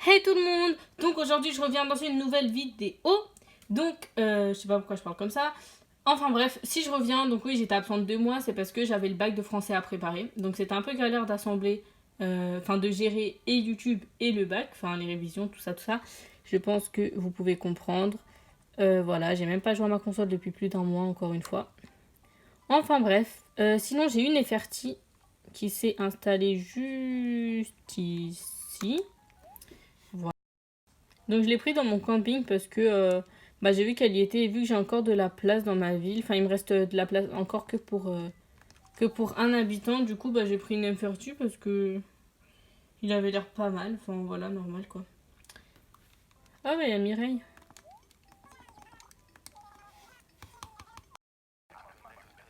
Hey tout le monde! Donc aujourd'hui je reviens dans une nouvelle vidéo. Donc je sais pas pourquoi je parle comme ça. Enfin bref, si je reviens, donc oui j'étais absente 2 mois, c'est parce que j'avais le bac de français à préparer. Donc c'était un peu galère d'assembler, enfin de gérer et YouTube et le bac, enfin les révisions, tout ça, tout ça. Je pense que vous pouvez comprendre. Voilà, j'ai même pas joué à ma console depuis plus d'un mois encore une fois. Enfin bref, sinon j'ai une Neferti qui s'est installée juste ici. Donc je l'ai pris dans mon camping parce que j'ai vu qu'elle y était et vu que j'ai encore de la place dans ma ville. Enfin, il me reste de la place encore que pour un habitant. Du coup, j'ai pris une Nefertiti parce que il avait l'air pas mal. Enfin, voilà, normal quoi. Ah ouais, il y a Mireille.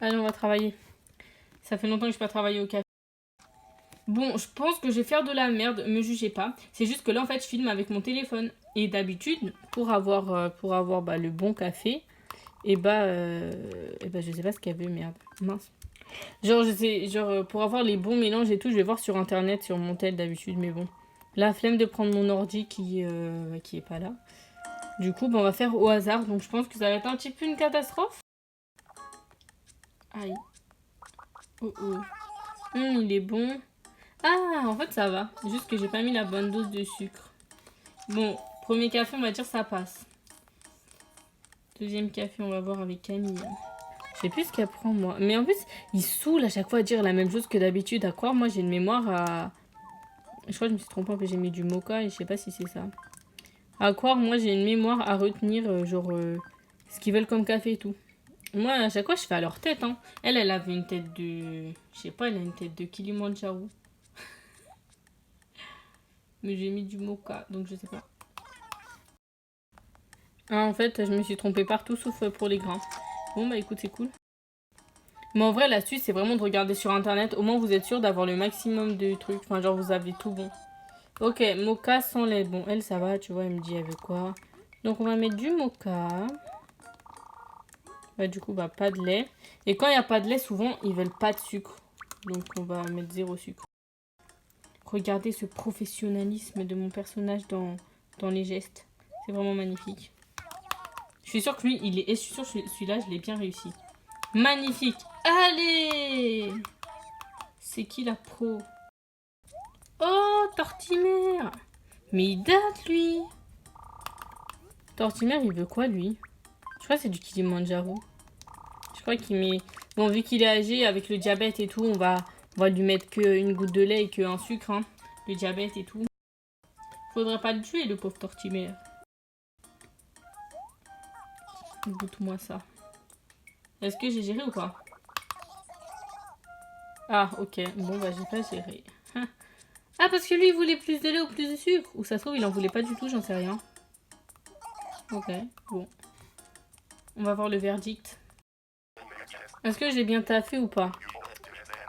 Allez, on va travailler. Ça fait longtemps que je n'ai pas travaillé au café. Bon, je pense que je vais faire de la merde, me jugez pas. C'est juste que là, en fait, je filme avec mon téléphone. Et d'habitude, pour avoir le bon café, et je sais pas ce qu'il y avait, merde. Mince. Pour avoir les bons mélanges et tout, je vais voir sur internet, sur mon tel d'habitude, mais bon. La flemme de prendre mon ordi qui est pas là. Du coup, on va faire au hasard, donc je pense que ça va être un petit peu une catastrophe. Aïe. Oh oh. Il est bon. Ah, en fait, ça va. Juste que j'ai pas mis la bonne dose de sucre. Bon, premier café, on va dire ça passe. Deuxième café, on va voir avec Camille. Je sais plus ce qu'elle prend, moi. Mais en plus, il saoule à chaque fois à dire la même chose que d'habitude. À croire, moi, j'ai une mémoire à... Je crois que je me suis trompée, que j'ai mis du mocha et je sais pas si c'est ça. À croire, moi, j'ai une mémoire à retenir, ce qu'ils veulent comme café et tout. Moi, à chaque fois, je fais à leur tête, hein. Elle avait une tête de... Je sais pas, elle a une tête de Kilimanjaro. Mais j'ai mis du mocha, donc je sais pas. Ah, en fait, je me suis trompée partout, sauf pour les grains. Bon, écoute, c'est cool. Mais en vrai, l'astuce, c'est vraiment de regarder sur internet. Au moins, vous êtes sûr d'avoir le maximum de trucs. Enfin, genre, vous avez tout bon. Ok, mocha sans lait. Bon, elle, ça va, tu vois, elle me dit, elle veut quoi. Donc, on va mettre du mocha. Du coup, pas de lait. Et quand il n'y a pas de lait, souvent, ils veulent pas de sucre. Donc, on va mettre 0 sucre. Regardez ce professionnalisme de mon personnage dans les gestes. C'est vraiment magnifique. Je suis sûre que lui, il est... Et je suis sûre que celui-là, je l'ai bien réussi. Magnifique. Allez! C'est qui la pro? Oh, Tortimère! Mais il date, lui! Tortimère, il veut quoi, lui? Je crois que c'est du Kilimanjaro. Je crois qu'il met... Bon, vu qu'il est âgé, avec le diabète et tout, on va lui mettre qu'une goutte de lait et qu'un sucre, hein. Le diabète et tout. Faudrait pas le tuer, le pauvre Tortimère. Goûte-moi ça. Est-ce que j'ai géré ou pas? Ah, ok. Bon, j'ai pas géré. Ah, parce que lui, il voulait plus de lait ou plus de sucre. Ou ça se trouve, il en voulait pas du tout, j'en sais rien. Ok, bon. On va voir le verdict. Est-ce que j'ai bien taffé ou pas?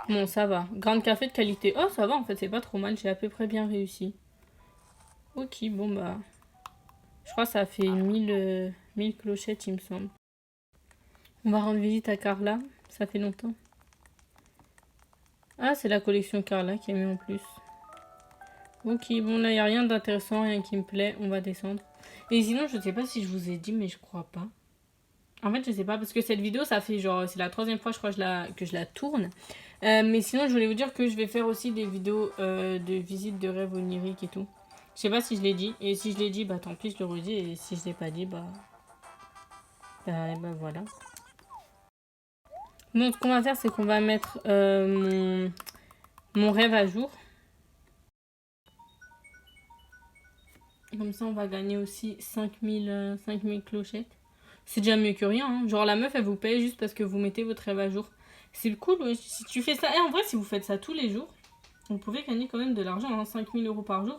Bon, ça va. Grain de café de qualité. Oh, ça va, en fait, c'est pas trop mal. J'ai à peu près bien réussi. Ok, bon, je crois que ça a fait 1000 clochettes, il me semble. On va rendre visite à Carla. Ça fait longtemps. Ah, c'est la collection Carla qui a mis en plus. Ok, bon, là, il n'y a rien d'intéressant, rien qui me plaît. On va descendre. Et sinon, je sais pas si je vous ai dit, mais je crois pas. En fait, je sais pas, parce que cette vidéo, ça fait genre... C'est la 3e fois, je crois, que je la tourne. Mais sinon, je voulais vous dire que je vais faire aussi des vidéos de visite de rêves oniriques et tout. Je sais pas si je l'ai dit. Et si je l'ai dit, tant pis, je le redis. Et si je l'ai pas dit, voilà. Donc, ce qu'on va faire, c'est qu'on va mettre mon rêve à jour. Comme ça, on va gagner aussi 5000 clochettes. C'est déjà mieux que rien. Hein. Genre, la meuf, elle vous paye juste parce que vous mettez votre rêve à jour. C'est cool, ouais. Si tu fais ça... Et en vrai, si vous faites ça tous les jours, vous pouvez gagner quand même de l'argent. Hein. 5000 euros par jour,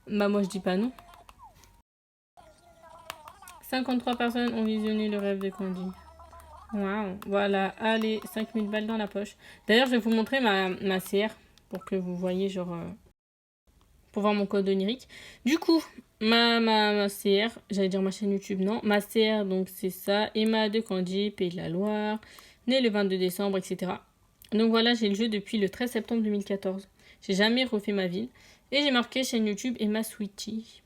moi, je dis pas non. 53 personnes ont visionné le rêve de Candy. Waouh. Voilà, allez, 5000 balles dans la poche. D'ailleurs, je vais vous montrer ma CR pour que vous voyez, genre... pour voir mon code onirique. Du coup, ma CR, j'allais dire ma chaîne YouTube, non. Ma CR, donc c'est ça. Emma de Candy, Pays de la Loire, née le 22 décembre, etc. Donc voilà, j'ai le jeu depuis le 13 septembre 2014. J'ai jamais refait ma ville. Et j'ai marqué chaîne YouTube Emma Sweetie.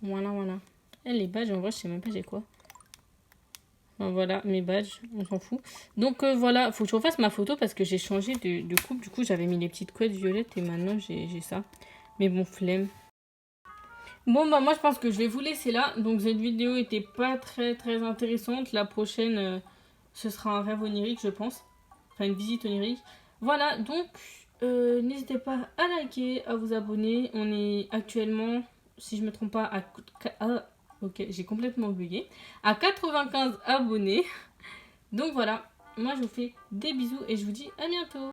Voilà, voilà. Et les badges, en vrai, je sais même pas j'ai quoi. Enfin, voilà, mes badges, on s'en fout. Donc voilà, faut que je refasse ma photo parce que j'ai changé de coupe. Du coup, j'avais mis les petites couettes violettes et maintenant j'ai ça. Mais bon, flemme. Bon, bah moi, je pense que je vais vous laisser là. Donc cette vidéo était pas très intéressante. La prochaine, ce sera un rêve onirique, je pense. Enfin, une visite onirique. Voilà, donc n'hésitez pas à liker, à vous abonner. On est actuellement, si je me trompe pas, ok, j'ai complètement bugué. À 95 abonnés. Donc voilà, moi je vous fais des bisous et je vous dis à bientôt.